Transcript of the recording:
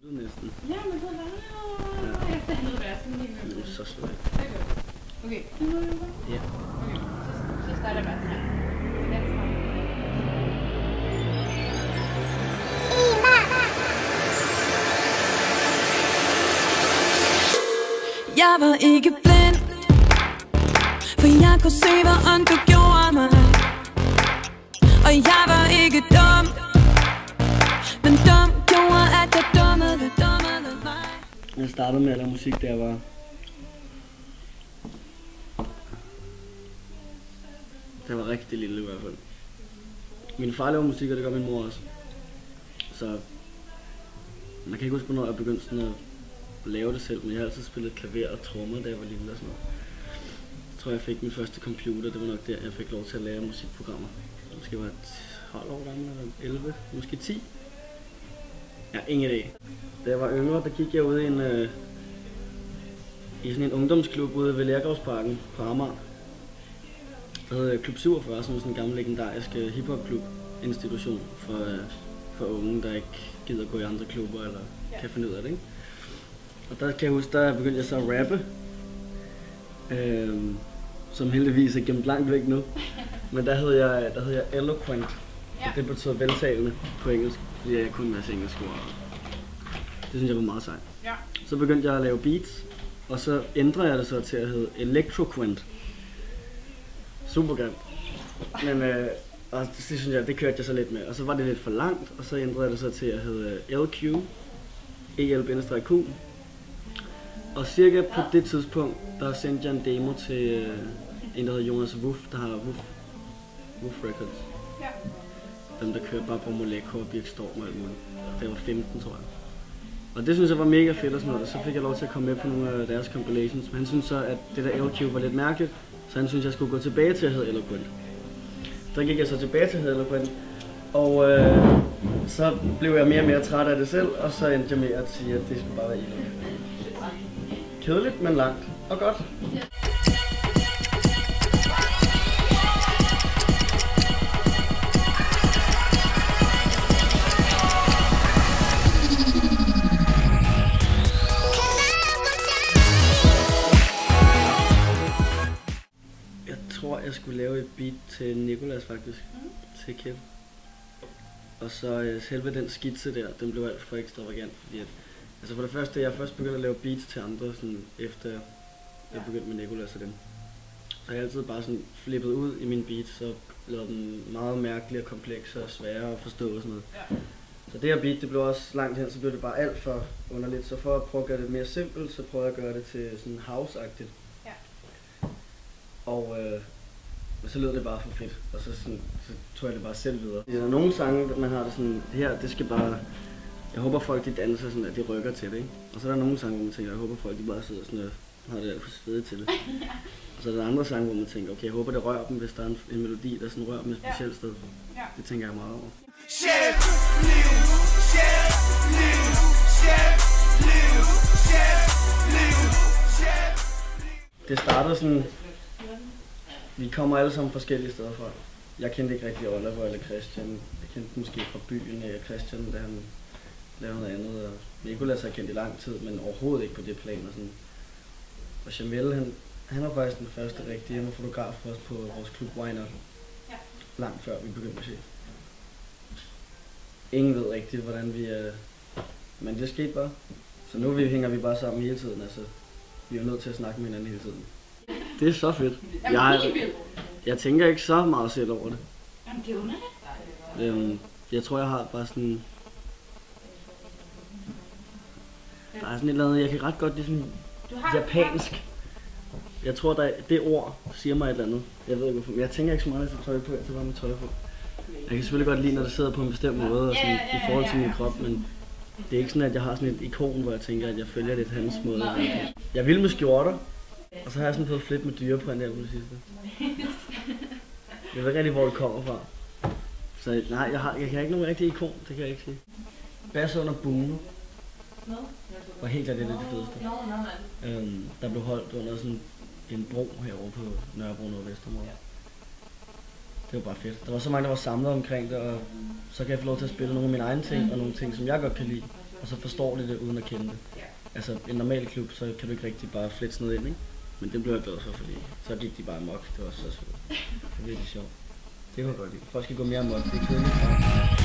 Næsten. Ja, men så var jeg fandt være sådan lige med. Så svært. Okay, nu er det Ja. okay, så starter jeg bare her. Jeg var ikke blind, for jeg kunne se, hvor ondt du gjorde mig. Og jeg var ikke dum, men dum gjorde, at jeg dummede mig. Jeg startede med at lave musik, da jeg var... Det var rigtig lille i hvert fald. Min far laver musik, og det gør min mor også. Så man kan ikke huske, hvornår jeg begyndte sådan at lave det selv, men jeg har altid spillet klaver og trommer, da jeg var lille og sådan noget. Jeg tror, jeg fik min første computer, det var nok der, jeg fik lov til at lære musikprogrammer. Måske var jeg 12 år gammel, eller 11, måske 10. Jeg har ingen idé. Da jeg var yngre, der gik jeg ud i sådan en ungdomsklub ude ved Lærgravsparken på Amager. Der hedder Klub 47, som er sådan en gammel legendarisk hiphop-klub institution for unge, der ikke gider gå i andre klubber eller kan finde ud af det, ikke? Og der kan jeg huske, der begyndte jeg så at rappe, som heldigvis er gemt langt væk nu. Men der hed jeg eloquent, og det betyder veltalende på engelsk, fordi jeg kunne en masse engelsk ord. Det synes jeg var meget sejt. Ja. Så begyndte jeg at lave beats, og så ændrede jeg det så til at hedde electroquent. Super grimt. Men og det synes jeg, det kørte jeg så lidt med. Og så var det lidt for langt, og så ændrede jeg det så til at hedde LQ, EL-Q. Og cirka på det tidspunkt, der sendte jeg en demo til en, der hedder Jonas Wuff, der har Wuff Records. Ja. Dem, der kører bare på Moleko og Birk Storm og alt muligt. Det var 15, tror jeg. Og det synes jeg var mega fedt og sådan noget, og så fik jeg lov til at komme med på nogle af deres compilations. Men han synes så, at det der LQ var lidt mærkeligt, så han synes jeg skulle gå tilbage til at hedde Eloquent. Så gik jeg så tilbage til at hedde Eloquent, og så blev jeg mere og mere træt af det selv, og så endte jeg med at sige, at det skulle bare være Eloquent. Kedeligt, men langt og godt. Jeg tror, jeg skulle lave et beat til Nicolas faktisk, til Kip. Og så selve den skitse der, den blev alt for ekstravagant, fordi at, altså for det første, jeg først begyndte at lave beats til andre, sådan efter jeg begyndte med Nicolas og dem. Så jeg altid bare sådan flippet ud i mine beats, så lavede den meget mærkelige og komplekse og svære at forstå og sådan noget. Ja. Så det her beat, det blev også langt hen, så blev det bare alt for underligt. Så for at prøve at gøre det mere simpelt, så prøvede jeg at gøre det til sådan house-agtigt. Ja. Og så lød det bare for fedt, og så tog jeg det bare selv videre. Der er nogle sange, man har det sådan, det her, det skal bare, jeg håber folk de danser sådan, at de rykker til det, ikke? Og så er der nogle sange, hvor man tænker, jeg håber folk de bare sidder sådan og har det alt for svedigt til det. Og så er der andre sange, hvor man tænker, okay, jeg håber det rører dem, hvis der er en melodi, der sådan rører dem et specielt sted. Ja. Det tænker jeg meget over. Det startede sådan, vi kommer alle sammen forskellige steder fra. Jeg kendte ikke rigtig Oliver eller Christian. Jeg kendte måske fra byen af Christian, da han lavede noget andet. Og Nicolas har kendt i lang tid, men overhovedet ikke på det plan. Og, sådan. Og Jamel, han var faktisk den første rigtige. Han var fotograf for os på vores klub Why Not. Ja. Langt før vi begyndte at se. Ingen ved rigtigt, hvordan vi er. Men det skete bare. Så nu hænger vi bare sammen hele tiden. Altså, vi er nødt til at snakke med hinanden hele tiden. Det er så fedt. Jeg tænker ikke så meget selv over det. Jamen, det er underligt. Jeg tror, jeg har bare sådan... Der er sådan et eller andet, jeg kan ret godt lide sådan japansk. Jeg tror, det ord siger mig et eller andet. Jeg ved ikke hvorfor, men jeg tænker ikke så meget, at jeg tager tøj på. Jeg tager bare med tøj på. Jeg kan selvfølgelig godt lide, når det sidder på en bestemt måde og sådan, i forhold til min krop, men det er ikke sådan, at jeg har sådan et ikon, hvor jeg tænker, at jeg følger lidt hans måde. Jeg vil med skjorter. Og så har jeg sådan fået flip med dyre på en der på det sidste. Jeg ved ikke rigtig, hvor det kommer fra. Så nej, jeg kan ikke nogen rigtig ikon, det kan jeg ikke sige. Bass under Bune var helt klart det fedeste. Der blev holdt under sådan en bro herovre på Nørrebro Nordvestområdet. Det var bare fedt. Der var så mange, der var samlet omkring det, og så kan jeg få lov til at spille nogle af mine egne ting, og nogle ting, som jeg godt kan lide, og så forstår de det uden at kende det. Altså en normal klub, så kan du ikke rigtig bare flette sådan noget ind, ikke? Men det blev jeg glad for, fordi så gik de bare amok. Det var så sødt. Det var virkelig sjovt. Det var godt lide. Folk skal gå mere amok. Det er kedeligt.